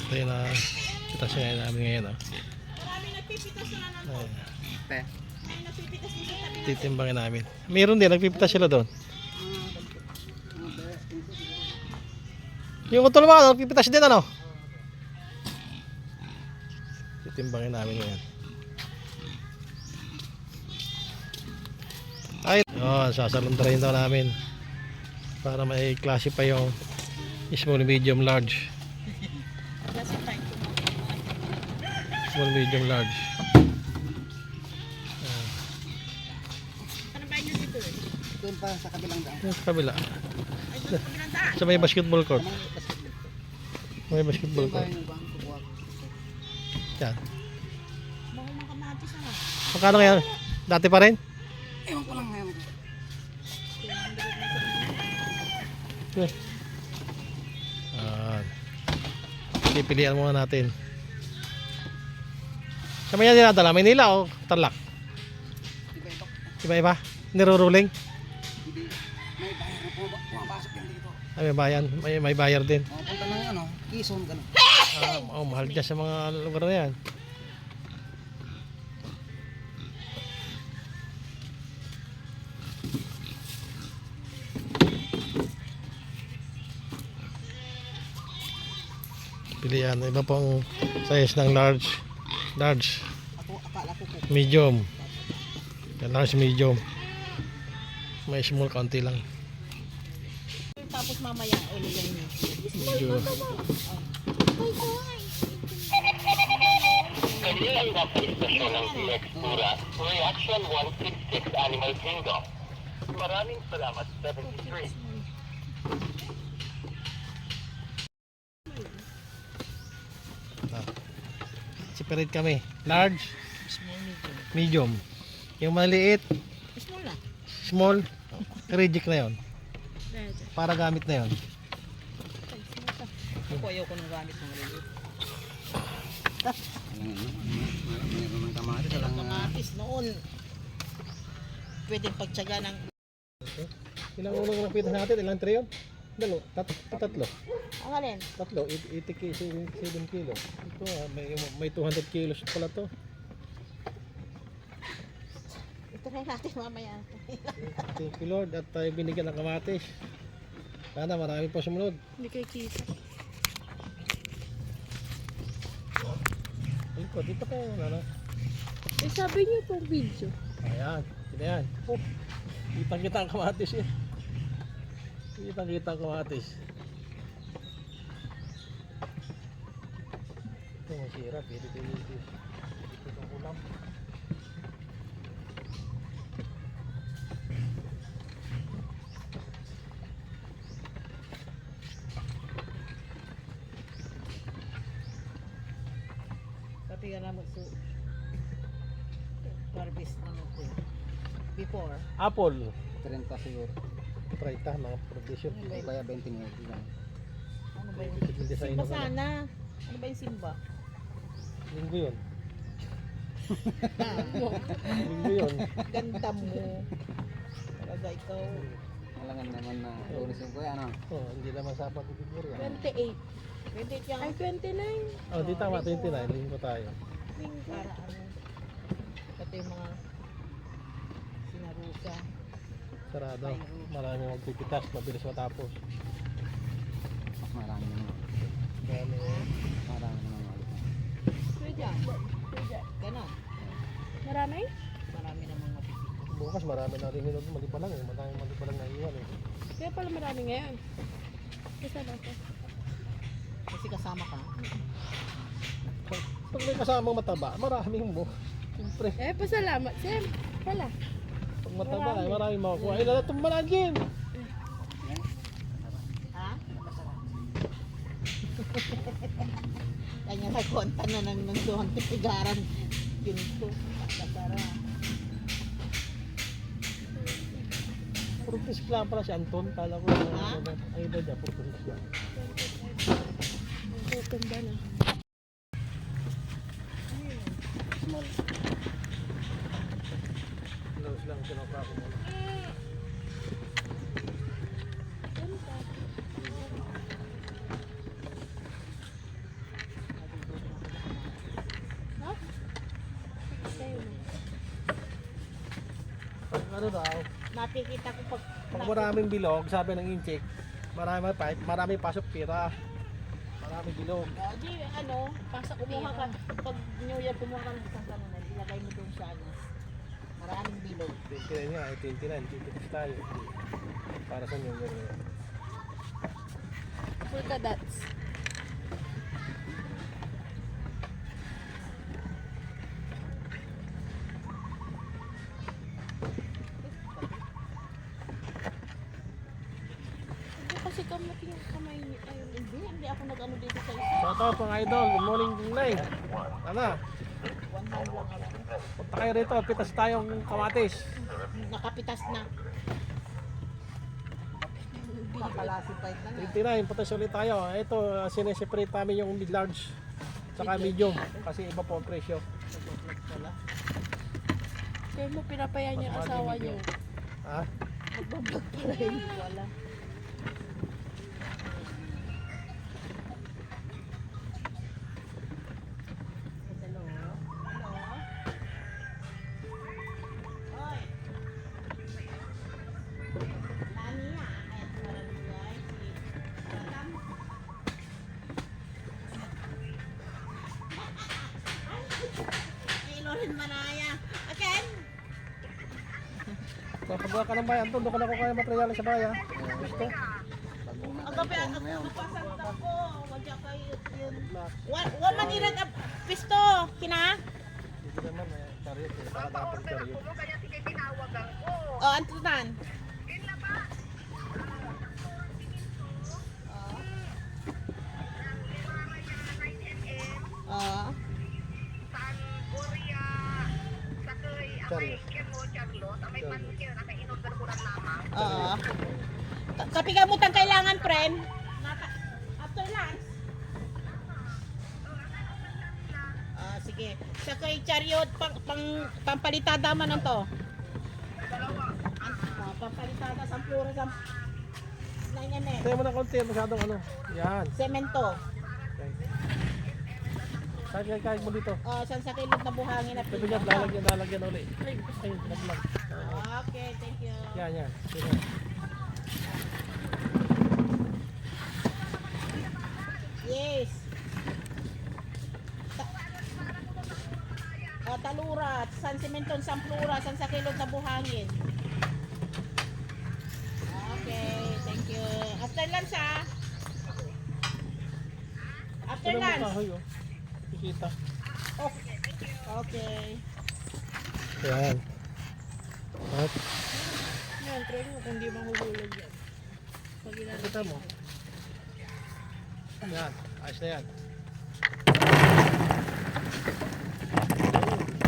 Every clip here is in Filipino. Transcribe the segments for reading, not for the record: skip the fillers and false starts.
Ito yung pitas ngayon namin ngayon. Marami nagpipitas na nandun. May nagpipitas din sa tabi. Titimbangin namin. Meron din, nagpipitas sila doon. Yung utol mga nagpipitas din ano? Titimbangin namin ngayon. Ay, sasalundarin daw namin para may klase pa yung small, medium, large. Small, medium, large. Ano ba yun dito? Doon pa sa kabilang daan. Sa kabila. Ay, doon sa kabilang daan. Sa may basketball court. May basketball court. Yan. Baka mga kamatis na. Magkano kaya? Dati pa rin? Ewan ko lang ngayon. Pipilian muna natin. Sa may dinadala? Maynila o Tarlac? Iba-iba. Iba-iba? Niruruling? Hindi. May bayar na pumapasok yan dito. Ay, may bayan. May bayar din. Punta ng ano, Quezon, gano'n. Mahal dyan sa mga lugar na yan. Pilihan. Iba pong size ng large, Akala ko po. medium. Yan, large, medium. May small, kaunti lang. Tapos mamaya ilagay niyo. Medyo. Kanilang istasyon ng Extura, Reaction 166 Animal Kingdom. Maraming salamat, 73. Separate kami. Large, Small, medium. medium. Yung maliit, Small na. small, reject na yon. Dahil. Para gamit na yon. Ako ayaw ko nang gamit ng relief. Mayroon ng kamatis. Ang kamatis noon. Pwedeng pagtsaga ng... Ilang unang napitas natin? Ilang tray yun? Dalo, tatlo. Ang alin? Tatlo, 80 kilo, 7 kilo. Ito, may 200 kilos pala to. Ito na natin mamaya. Thank you Lord at tayo binigyan ng kamatis. Sana marami pa sumunod. Hindi kayo kita. Ito, dito pa yung ano. Eh sabi niyo pong video. Ayan, sino yan? Oh, kitang-kita ang kamatis yan. Kitang-kita ang kamatis. Ito, masira. Pwede itong ulam. Pati ka naman so harvest naman ko. Before. Apple. 30 siguro. Try ta, mga production. O kaya 20 mo. Ano ba yung Yung design simba na sana? Ano ba yung simba? Linggo yun. Ah, Linggo yun. ganda mo. Talaga ikaw. Malangan naman na Lunes yung kuya, ano? Oh, hindi naman sapat ibigay yan. 28. 28 yung... Ay, 29. Oh, di tama, 29. Linggo tayo. Para ano. Pati yung mga sinarusa. Sarado. Marami magpipitas, mabilis matapos. Mas marami naman. Marami. Marami naman. Pwede. Ganon. Marami? Marami na mga pipitas. Bukas marami na rin yun. Mali pa lang eh. Mali pa lang naiwan eh. Kaya pala marami ngayon. Kasama ko. Kasi kasama ka. Pag may kasamang mataba, maraming mo. Siyempre. Eh, pasalamat, Sam. Wala. Pag mataba, ay maraming makukuha. Ay, nalatumbalan din. Ha? Kanya nagkonta na ng doon pigaran. Ginto. Kasara. Purpose lang pala si Anton. Kala ko Ha? ang iba niya, purpose lang. Ang ganda na. Close lang, sinukra ko muna. ano daw, Nakikita ko pag maraming bilog, sabi ng incheck, marami pasok pira. Maraming bilog. Di ano, kumuha ka, pag New Year kumuha ka ng isang kanunan, ilagay mo doon sa ano. Maraming bilog. 29 nga, 29, titikis tayo. Para sa New Year. Polka dots. Hindi kasi kamot yung kamay niya. Ayun. Hindi ako nag-ano dito sa isa. Shout out mga idol, good morning, good night. Ano? One hand lang ako. Punta kayo rito, pitas tayong kamatis. Nakapitas na. Papalasipay na nga. 29, putas ulit tayo. Ito, sineseparate namin yung large saka medium kasi iba po ang presyo. Kaya mo pinapaya niya Mas asawa mahal niyo. yung Ha? Magbablog pala yun. Wala. Hello? Hello? Oy! Nani ah? Ay, parang guys. Salam. Ay, Loren Manaya. Again? Kapag ka ng bayan, doon ka na kukuha ng material sa bayan. Gusto? Ang gabi, ang pasang ko. Wadya kayo yun. Wa manirag ang pisto. Kina? Hindi naman, chariot eh. Para dapat chariot. O, antutan. Oo. Chariot. Oo. Kapigamutang kailangan, friend. After lunch. Sige. Sa kay chariot, pampalitada man ang to. Pampalitada, sampura, nanyan eh. Tayo mo na konti, masyadong ano. Yan. Semento. Okay. Kahit mo dito. Saan sa kilid na buhangin at Sabi niya, lalagyan ulit. Ay, naglag. Okay, thank you. Yan. Sige. Yes. Talura, San Simenton, San Flora, San sa kilid na buhangin. Okay, thank you. After lunch ha? After Ito lang lunch? kahoy, oh. Kikita. Okay. Yan. At, Yan, try mo kung di mahuhulog yan. Pag ilalagay. kita mo. Yan. Ayos na yan.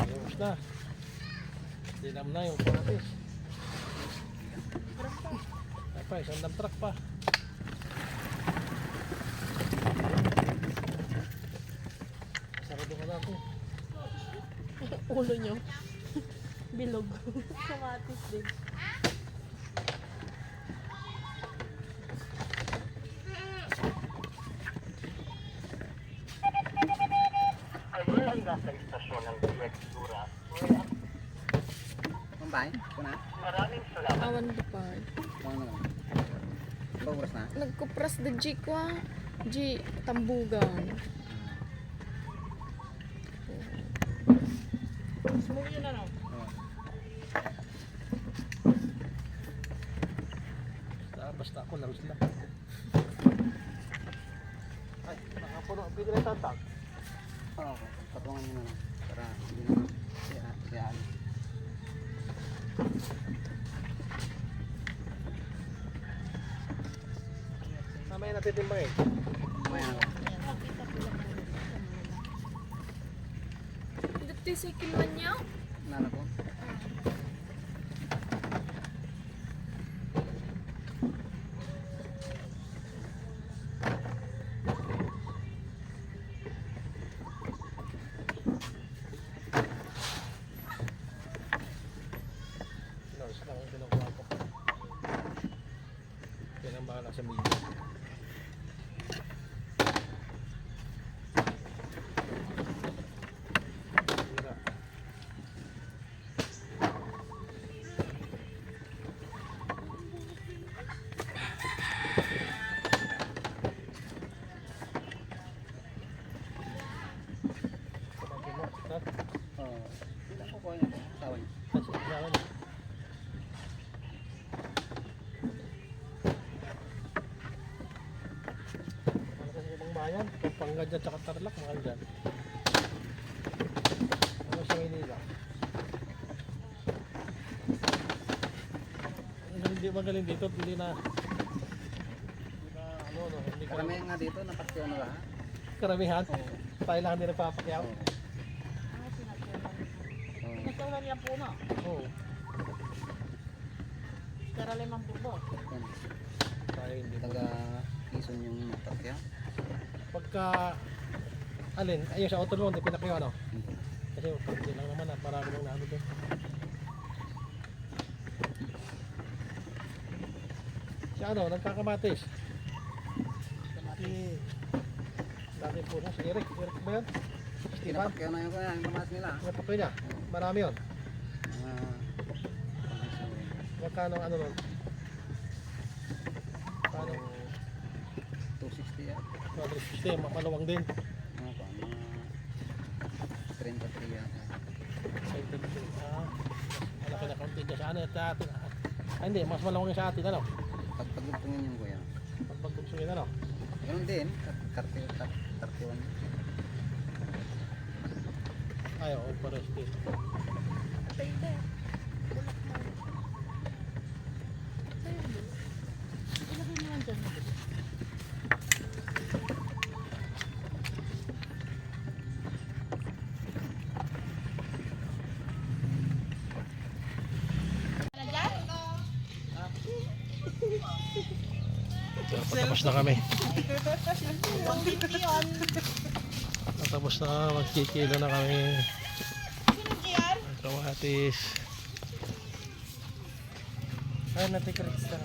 Ayos na. Dinam na yung kamatis. Ay pa, isang dump truck pa. Sarado ka natin. Ulo niyo. Bilog. Kamatis din. Kayo ay nasa istasyon ng direktura. Kumbay? Kuna? Maraming salamat. Awan depart. Kung ano? Ibang oras na? Nagkupras the G kwa. G tambugan. Smoke yun ano? Basta ako larus lang. Ay, nakapuno. Pwede na tatag. Oo, patungan nyo na lang. Para hindi naman siyaan. Mamaya natitimbang eh. Mamaya na lang. Dati sa kilman niya. Nala ko? Larus lang ang kinukuha ko. Yan ang bahala sa media. Hira. kukuha niya. Asawa niya. Kasi asawa niya. Ano kasi ibang bayan? Pampanga dyan tsaka Tarlac, mahal dyan. Ano sa Manila? Ang hindi magaling dito, hindi na ano, hindi ka Karamihan nga dito, napakyaw na lahat. karamihan. Oo. Tayo lang hindi nagpapakyaw. Oo. Oo. Nagtulan niya puno. Oo. Pero limang puno. Yan. Tayo hindi. Taga Quezon yung napakyaw. Pagka alin, ayun sa auto mo, hindi pinakyaw ano? Hindi. Kasi pagka lang naman at marami lang naano doon. Si ano, nagkakamatis. Si dati po si Eric. Eric ba yun? Stefan? Pinapakyaw na yung kaya, yung kamas nila. Napakyaw niya. Marami yun. Mga Magkano ano nun? Paano? 260 yan. System, maluwang din. Mga pa, mga 33 yata. Malaki na kaunti dyan sa ano at sa atin. Ah, hindi, mas maluwang yung sa atin, ano? Pagpagugtungin yung kuya. Pagbagsugin, ano? Ganun din, 31. Ay, oo, pares din. Patay na. Bulak mo. Sa'yo mo. Ilagay mo yan dyan. Patapos na kami. 150 yun. Patapos na magkikilo na kami. Sino yan? Kamatis. Ay, natikriks na.